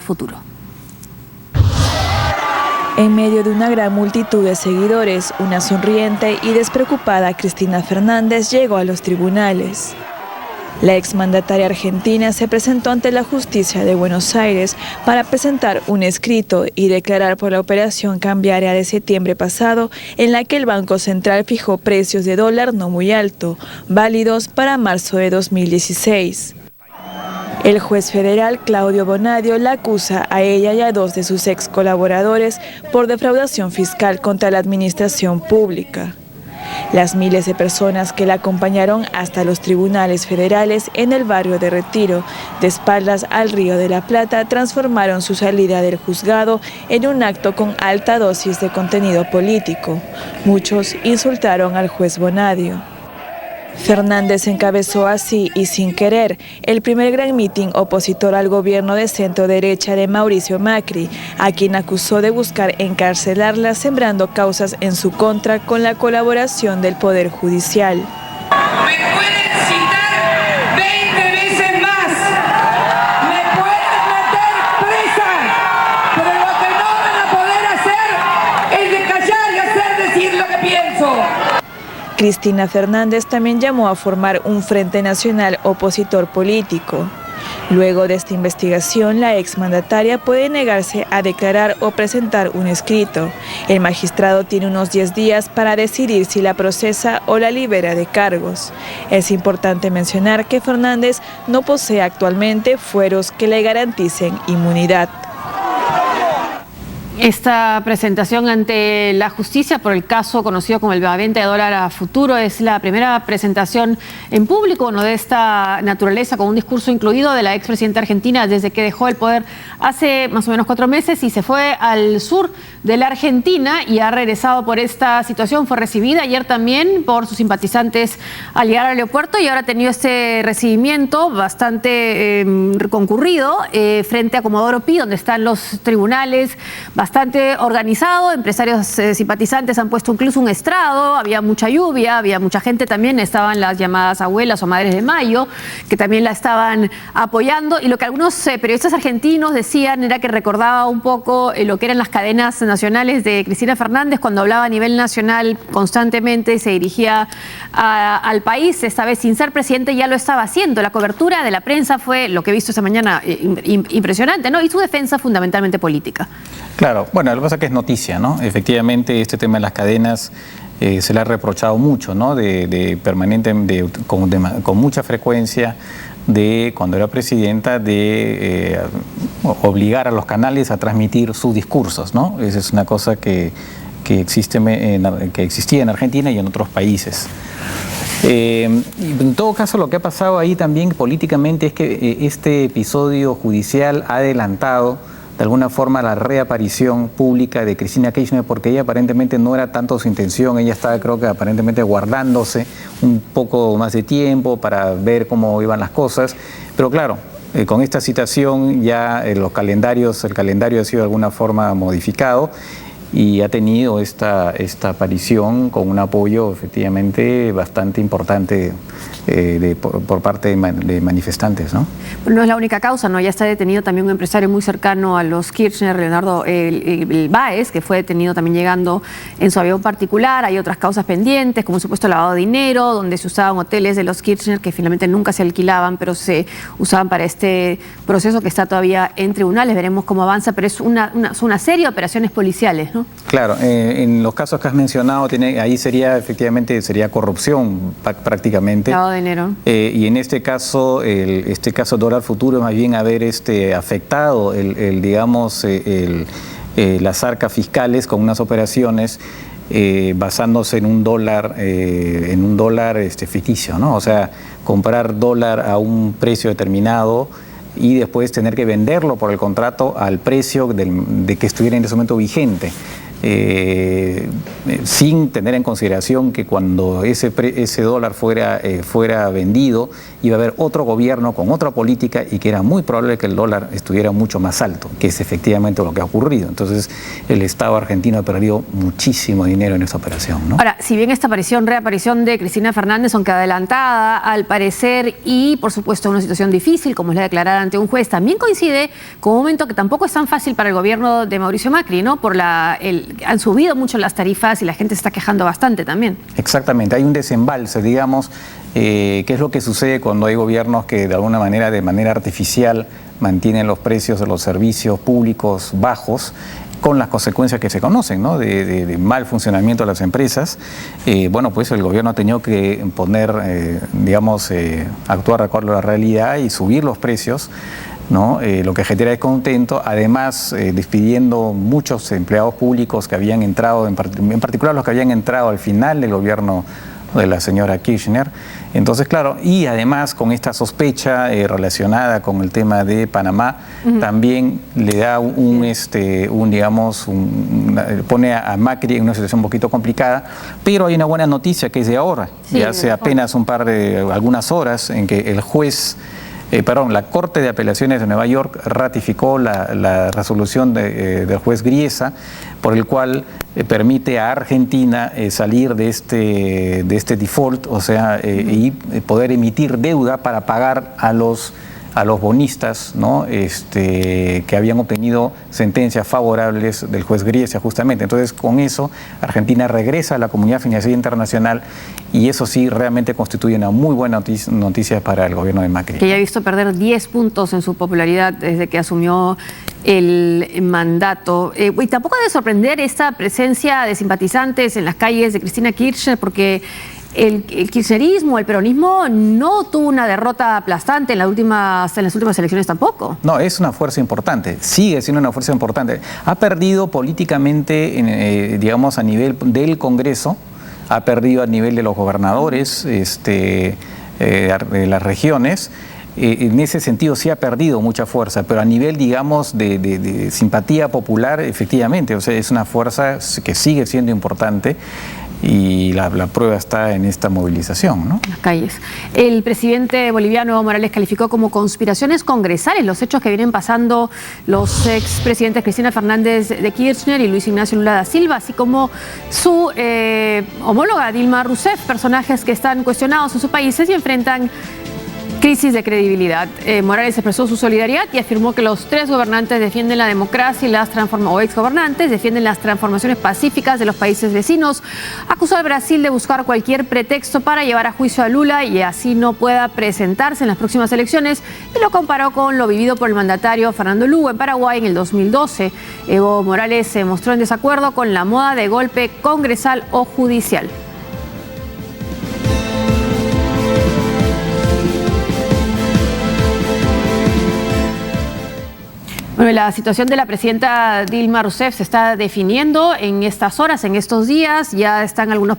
Futuro. En medio de una gran multitud de seguidores, una sonriente y despreocupada Cristina Fernández llegó a los tribunales. La exmandataria argentina se presentó ante la justicia de Buenos Aires para presentar un escrito y declarar por la operación cambiaria de septiembre pasado, en la que el Banco Central fijó precios de dólar no muy alto, válidos para marzo de 2016. El juez federal Claudio Bonadio la acusa a ella y a 2 de sus ex colaboradores por defraudación fiscal contra la administración pública. Las miles de personas que la acompañaron hasta los tribunales federales en el barrio de Retiro, de espaldas al Río de la Plata, transformaron su salida del juzgado en un acto con alta dosis de contenido político. Muchos insultaron al juez Bonadio. Fernández encabezó así y sin querer el primer gran mitin opositor al gobierno de centro-derecha de Mauricio Macri, a quien acusó de buscar encarcelarla sembrando causas en su contra con la colaboración del Poder Judicial. Me pueden citar 20 veces más, me pueden meter presa, pero lo que no van a poder hacer es de callar y hacer decir lo que pienso. Cristina Fernández también llamó a formar un Frente Nacional opositor político. Luego de esta investigación, la exmandataria puede negarse a declarar o presentar un escrito. El magistrado tiene unos 10 días para decidir si la procesa o la libera de cargos. Es importante mencionar que Fernández no posee actualmente fueros que le garanticen inmunidad. Esta presentación ante la justicia por el caso conocido como el venta de dólar a futuro es la primera presentación en público, no de esta naturaleza, con un discurso incluido de la expresidenta argentina desde que dejó el poder hace más o menos 4 meses y se fue al sur de la Argentina y ha regresado por esta situación. Fue recibida ayer también por sus simpatizantes al llegar al aeropuerto y ahora ha tenido este recibimiento bastante concurrido frente a Comodoro Pi, donde están los tribunales, bastante organizado. Empresarios simpatizantes han puesto incluso un estrado, había mucha lluvia, había mucha gente también, estaban las llamadas abuelas o madres de mayo, que también la estaban apoyando, y lo que algunos periodistas argentinos decían era que recordaba un poco lo que eran las cadenas nacionales de Cristina Fernández cuando hablaba a nivel nacional constantemente, se dirigía al país, esta vez sin ser presidente ya lo estaba haciendo. La cobertura de la prensa fue, lo que he visto esta mañana, impresionante, ¿no? Y su defensa fundamentalmente política. Claro, bueno, lo que pasa es que es noticia, ¿no? Efectivamente, este tema de las cadenas se le ha reprochado mucho, ¿no? Con mucha frecuencia, de cuando era presidenta, de obligar a los canales a transmitir sus discursos, ¿no? Esa es una cosa que existía en Argentina y en otros países. En todo caso, lo que ha pasado ahí también políticamente es que este episodio judicial ha adelantado de alguna forma la reaparición pública de Cristina Kirchner, porque ella aparentemente no era tanto su intención, ella estaba, creo que aparentemente guardándose un poco más de tiempo para ver cómo iban las cosas, pero claro, con esta situación ya el calendario ha sido de alguna forma modificado y ha tenido esta aparición con un apoyo efectivamente bastante importante por parte de manifestantes, ¿no? No es la única causa, ¿no? Ya está detenido también un empresario muy cercano a los Kirchner, Leonardo el Báez, que fue detenido también llegando en su avión particular. Hay otras causas pendientes, como un supuesto lavado de dinero, donde se usaban hoteles de los Kirchner que finalmente nunca se alquilaban, pero se usaban para este proceso que está todavía en tribunales. Veremos cómo avanza, pero es una serie de operaciones policiales, ¿no? Claro, en los casos que has mencionado, ahí efectivamente sería corrupción prácticamente. Lavado de dinero. Y en este caso dólar futuro, más bien haber afectado las arcas fiscales con unas operaciones basándose en un dólar ficticio, ¿no? O sea, comprar dólar a un precio determinado y después tener que venderlo por el contrato al precio de que estuviera en ese momento vigente. sin tener en consideración que cuando ese dólar fuera vendido iba a haber otro gobierno con otra política y que era muy probable que el dólar estuviera mucho más alto, que es efectivamente lo que ha ocurrido. Entonces el Estado argentino ha perdido muchísimo dinero en esta operación, ¿no? Ahora, si bien esta reaparición de Cristina Fernández, aunque adelantada al parecer y por supuesto una situación difícil como es la declarada ante un juez, también coincide con un momento que tampoco es tan fácil para el gobierno de Mauricio Macri, ¿no? Han subido mucho las tarifas y la gente se está quejando bastante también. Exactamente, hay un desembalse, digamos, que es lo que sucede cuando hay gobiernos que de alguna manera, de manera artificial, mantienen los precios de los servicios públicos bajos, con las consecuencias que se conocen, ¿no? De mal funcionamiento de las empresas. Bueno, pues el gobierno ha tenido que poner, actuar de acuerdo a la realidad y subir los precios, ¿no? Lo que genera descontento, además despidiendo muchos empleados públicos que habían entrado, en particular los que habían entrado al final del gobierno de la señora Kirchner. Entonces, claro, y además con esta sospecha relacionada con el tema de Panamá, también le da pone a Macri en una situación un poquito complicada, pero hay una buena noticia que es de ahora, de hace apenas algunas horas, en que el juez... la Corte de Apelaciones de Nueva York ratificó la resolución del juez Griesa, por el cual permite a Argentina salir de este default, o sea, y poder emitir deuda para pagar a los bonistas, ¿no? Que habían obtenido sentencias favorables del juez Griesa justamente. Entonces, con eso, Argentina regresa a la comunidad financiera internacional y eso sí realmente constituye una muy buena noticia para el gobierno de Macri. Que ya ha visto perder 10 puntos en su popularidad desde que asumió el mandato. Y tampoco debe sorprender esta presencia de simpatizantes en las calles de Cristina Kirchner, porque el kirchnerismo, el peronismo no tuvo una derrota aplastante en las últimas elecciones tampoco. No, es una fuerza importante, sigue siendo una fuerza importante. Ha perdido políticamente, a nivel del Congreso, ha perdido a nivel de los gobernadores de las regiones. En ese sentido sí ha perdido mucha fuerza, pero a nivel, de simpatía popular, efectivamente, o sea, es una fuerza que sigue siendo importante. Y la prueba está en esta movilización, ¿no? En las calles. El presidente boliviano Evo Morales calificó como conspiraciones congresales los hechos que vienen pasando los expresidentes Cristina Fernández de Kirchner y Luis Ignacio Lula da Silva, así como su homóloga Dilma Rousseff, personajes que están cuestionados en sus países y enfrentan crisis de credibilidad. Morales expresó su solidaridad y afirmó que los tres gobernantes defienden la democracia y o exgobernantes defienden las transformaciones pacíficas de los países vecinos. Acusó al Brasil de buscar cualquier pretexto para llevar a juicio a Lula y así no pueda presentarse en las próximas elecciones y lo comparó con lo vivido por el mandatario Fernando Lugo en Paraguay en el 2012. Evo Morales se mostró en desacuerdo con la moda de golpe congresal o judicial. Bueno, la situación de la presidenta Dilma Rousseff se está definiendo en estas horas, en estos días. Ya están algunos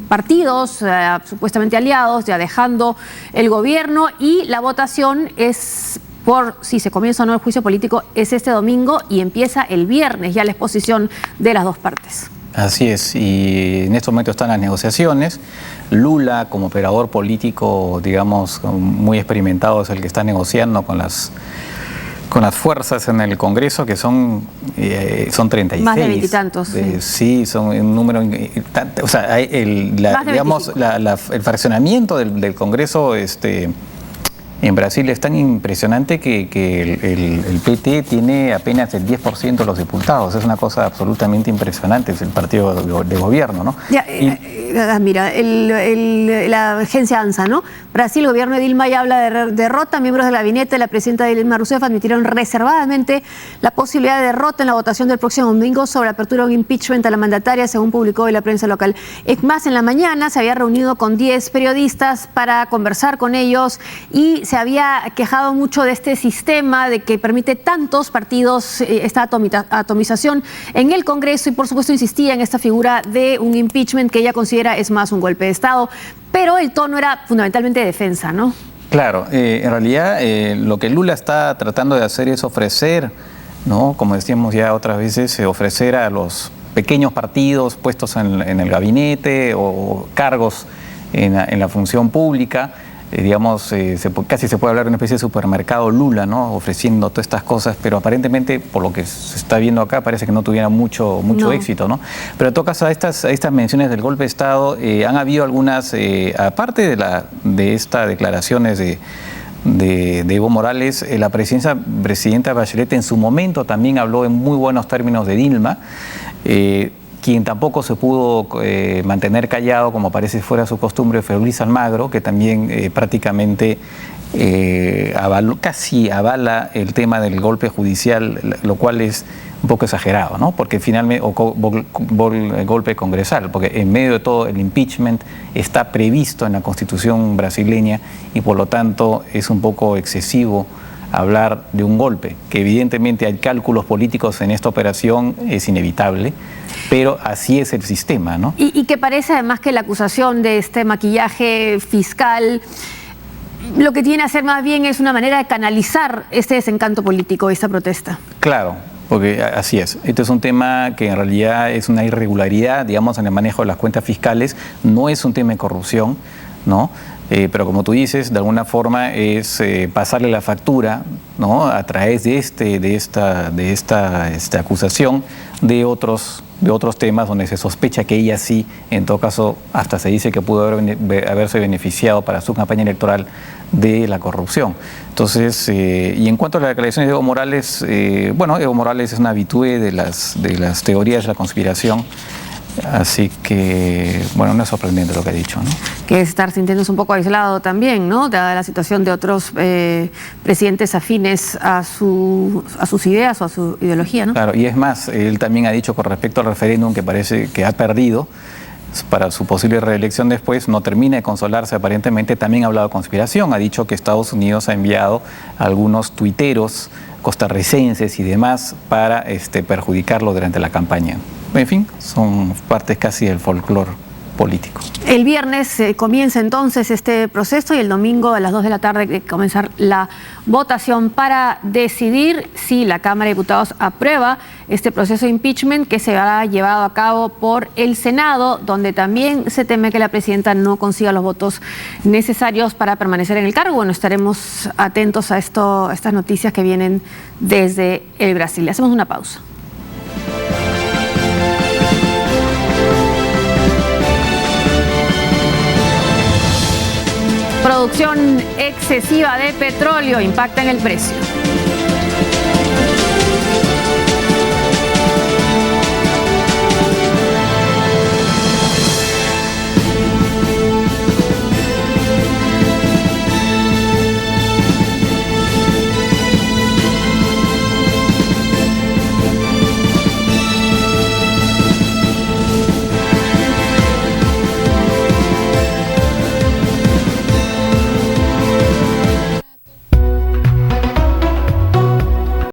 partidos supuestamente aliados ya dejando el gobierno y la votación es por si se comienza o no el juicio político es este domingo y empieza el viernes ya la exposición de las dos partes. Así es, y en estos momentos están las negociaciones. Lula, como operador político, muy experimentado, es el que está negociando con las fuerzas en el Congreso, que son 36. Más de 20 y tantos. Sí, son un número... O sea, el fraccionamiento del Congreso en Brasil es tan impresionante que el PT tiene apenas el 10% de los diputados. Es una cosa absolutamente impresionante, es el partido de gobierno, ¿no? Mira, la agencia ANSA, ¿no? Brasil, el gobierno de Dilma ya habla de derrota. Miembros del gabinete de la presidenta Dilma Rousseff admitieron reservadamente la posibilidad de derrota en la votación del próximo domingo sobre la apertura de un impeachment a la mandataria, según publicó hoy la prensa local. Es más, en la mañana se había reunido con 10 periodistas para conversar con ellos y se había quejado mucho de este sistema de que permite tantos partidos, esta atomización en el Congreso y por supuesto insistía en esta figura de un impeachment que ella considera es más un golpe de Estado, pero el tono era fundamentalmente de defensa, ¿no? Claro, en realidad lo que Lula está tratando de hacer es ofrecer, ¿no? Como decíamos ya otras veces, ofrecer a los pequeños partidos puestos en el gabinete o cargos en la función pública. Digamos, casi se puede hablar de una especie de supermercado Lula, ¿no? Ofreciendo todas estas cosas, pero aparentemente, por lo que se está viendo acá, parece que no tuviera mucho éxito, ¿no? Pero en todo caso, a estas menciones del golpe de Estado, han habido algunas, aparte de estas declaraciones de Evo Morales, la presidenta Bachelet en su momento también habló en muy buenos términos de Dilma, quien tampoco se pudo mantener callado, como parece fuera su costumbre, fue Luis Almagro, que también prácticamente casi avala el tema del golpe judicial, lo cual es un poco exagerado, ¿no? Porque finalmente, el golpe congresal, porque en medio de todo el impeachment está previsto en la Constitución brasileña y por lo tanto es un poco excesivo hablar de un golpe, que evidentemente hay cálculos políticos en esta operación, es inevitable, pero así es el sistema, ¿no? Y que parece además que la acusación de este maquillaje fiscal lo que tiene que hacer más bien es una manera de canalizar este desencanto político, esta protesta. Claro, porque así es. Este es un tema que en realidad es una irregularidad, digamos, en el manejo de las cuentas fiscales, no es un tema de corrupción, ¿no? Pero como tú dices, de alguna forma es pasarle la factura, ¿no? A través de esta acusación de otros temas donde se sospecha que ella sí, en todo caso, hasta se dice que pudo haberse beneficiado para su campaña electoral de la corrupción. Entonces, y en cuanto a las declaraciones de Evo Morales, bueno, Evo Morales es una habitué de las teorías de la conspiración. Así que, bueno, no es sorprendente lo que ha dicho, ¿no? Que es estar sintiéndose un poco aislado también, ¿no? Dada la situación de otros presidentes afines a sus ideas o a su ideología, ¿no? Claro, y es más, él también ha dicho con respecto al referéndum que parece que ha perdido para su posible reelección después, no termina de consolarse aparentemente, también ha hablado de conspiración, ha dicho que Estados Unidos ha enviado a algunos tuiteros costarricenses y demás para perjudicarlo durante la campaña. En fin, son partes casi del folclore político. El viernes comienza entonces este proceso y el domingo a las 2 de la tarde hay que comenzar la votación para decidir si la Cámara de Diputados aprueba este proceso de impeachment que será llevado a cabo por el Senado, donde también se teme que la presidenta no consiga los votos necesarios para permanecer en el cargo. Bueno, estaremos atentos a estas noticias que vienen desde el Brasil. Hacemos una pausa. Producción excesiva de petróleo impacta en el precio.